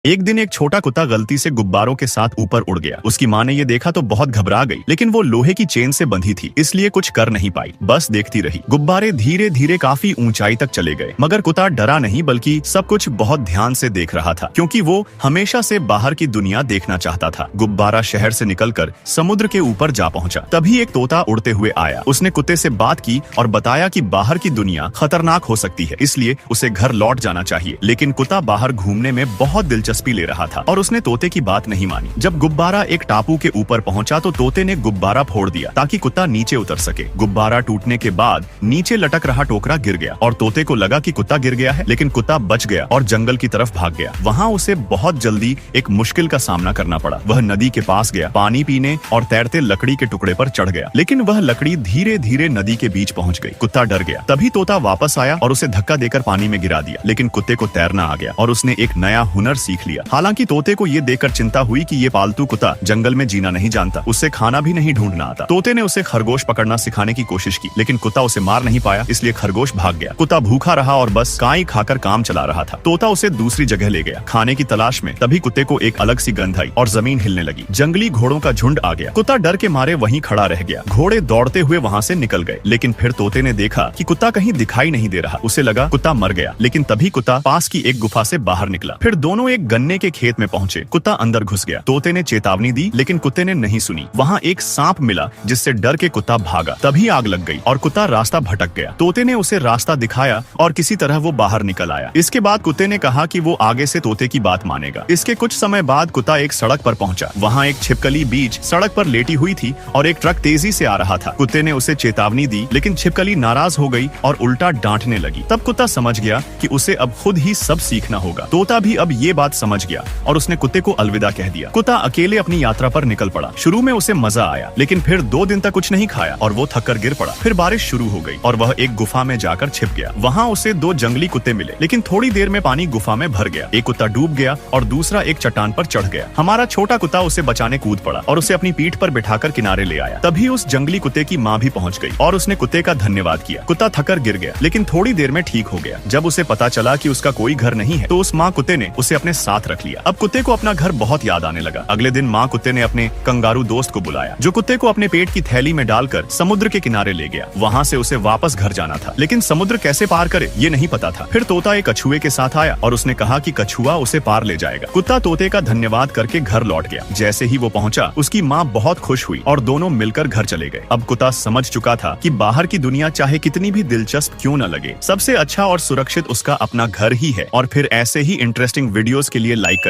एक दिन एक छोटा कुत्ता गलती से गुब्बारों के साथ ऊपर उड़ गया। उसकी माँ ने ये देखा तो बहुत घबरा गई, लेकिन वो लोहे की चेन से बंधी थी, इसलिए कुछ कर नहीं पाई, बस देखती रही। गुब्बारे धीरे धीरे काफी ऊंचाई तक चले गए, मगर कुत्ता डरा नहीं बल्कि सब कुछ बहुत ध्यान से देख रहा था, क्योंकि वो हमेशा से बाहर की दुनिया देखना चाहता था। गुब्बारा शहर से निकलकर समुद्र के ऊपर जा पहुंचा। तभी एक तोता उड़ते हुए आया। उसने कुत्ते से बात की और बताया कि बाहर की दुनिया खतरनाक हो सकती है, इसलिए उसे घर लौट जाना चाहिए। लेकिन कुत्ता बाहर घूमने में बहुत दिलचस्पी ले रहा था और उसने तोते की बात नहीं मानी। जब गुब्बारा एक टापू के ऊपर पहुंचा तो तोते ने गुब्बारा फोड़ दिया ताकि कुत्ता नीचे उतर सके। गुब्बारा टूटने के बाद नीचे लटक रहा टोकरा गिर गया और तोते को लगा कि कुत्ता गिर गया है, लेकिन कुत्ता बच गया और जंगल की तरफ भाग गया। वहाँ उसे बहुत जल्दी एक मुश्किल का सामना करना पड़ा। वह नदी के पास गया, पानी पीने और तैरते लकड़ी के टुकड़े पर चढ़ गया, लेकिन वह लकड़ी धीरे धीरे नदी के बीच पहुंच गई। कुत्ता डर गया। तभी तोता वापस आया और उसे धक्का देकर पानी में गिरा दिया, लेकिन कुत्ते को तैरना आ गया और उसने एक नया हुनर सीख लिया। हालांकि तोते को ये देखकर चिंता हुई कि ये पालतू कुत्ता जंगल में जीना नहीं जानता, उससे खाना भी नहीं ढूंढना आता। तोते ने उसे खरगोश पकड़ना सिखाने की कोशिश की, लेकिन कुत्ता उसे मार नहीं पाया, इसलिए खरगोश भाग गया। कुत्ता भूखा रहा और बस काई खाकर काम चला रहा था। तोता उसे दूसरी जगह ले गया खाने की तलाश में। तभी कुत्ते को एक अलग सी गंध आई और जमीन हिलने लगी। जंगली घोड़ों का झुंड आ गया। कुत्ता डर के मारे वहीं खड़ा रह गया। घोड़े दौड़ते हुए वहाँ से निकल गए, लेकिन फिर तोते ने देखा कि कुत्ता कहीं दिखाई नहीं दे रहा। उसे लगा कुत्ता मर गया, लेकिन तभी कुत्ता पास की एक गुफा से बाहर निकला। फिर दोनों एक गन्ने के खेत में पहुंचे। कुत्ता अंदर घुस गया। तोते ने चेतावनी दी, लेकिन कुत्ते ने नहीं सुनी। वहाँ एक सांप मिला, जिससे डर के कुत्ता भागा। तभी आग लग गई और कुत्ता रास्ता भटक गया। तोते ने उसे रास्ता दिखाया और किसी तरह वो बाहर निकल आया। इसके बाद कुत्ते ने कहा कि वो आगे से तोते की बात मानेगा। इसके कुछ समय बाद कुत्ता एक सड़क पर पहुंचा। वहाँ एक छिपकली बीच सड़क पर लेटी हुई थी और एक ट्रक तेजी से आ रहा था। कुत्ते ने उसे चेतावनी दी, लेकिन छिपकली नाराज हो गई और उल्टा डांटने लगी। तब कुत्ता समझ गया कि उसे अब खुद ही सब सीखना होगा। तोता भी अब ये बात समझ गया और उसने कुत्ते को अलविदा कह दिया। कुत्ता अकेले अपनी यात्रा पर निकल पड़ा। शुरू में उसे मजा आया, लेकिन फिर 2 दिन तक कुछ नहीं खाया और वो थक कर गिर पड़ा। फिर बारिश शुरू हो गई और वह एक गुफा में जाकर छिप गया। वहाँ उसे 2 जंगली कुत्ते मिले, लेकिन थोड़ी देर में पानी गुफा में भर गया। एक कुत्ता डूब गया और दूसरा एक चट्टान पर चढ़ गया। हमारा छोटा कुत्ता उसे बचाने कूद पड़ा और उसे अपनी पीठ पर बिठाकर किनारे ले आया। तभी उस जंगली कुत्ते की माँ भी पहुँच गई और उसने कुत्ते का धन्यवाद किया। कुत्ता थकर गिर गया, लेकिन थोड़ी देर में ठीक हो गया। जब उसे पता चला कि उसका कोई घर नहीं है, तो उस माँ कुत्ते ने उसे अपने साथ रख लिया। अब कुत्ते को अपना घर बहुत याद आने लगा। अगले दिन माँ कुत्ते ने अपने कंगारू दोस्त को बुलाया, जो कुत्ते को अपने पेट की थैली में डालकर समुद्र के किनारे ले गया। वहाँ से उसे वापस घर जाना था, लेकिन समुद्र कैसे पार करे ये नहीं पता था। फिर तोता एक कछुए के साथ आया और उसने कहा कि कछुआ उसे पार ले जाएगा। कुत्ता तोते का धन्यवाद करके घर लौट गया। जैसे ही वो पहुंचा, उसकी माँ बहुत खुश हुई और दोनों मिलकर घर चले गए। अब कुत्ता समझ चुका था कि बाहर की दुनिया चाहे कितनी भी दिलचस्प क्यों न लगे, सबसे अच्छा और सुरक्षित उसका अपना घर ही है। और फिर ऐसे ही इंटरेस्टिंग वीडियोस के लिए लाइक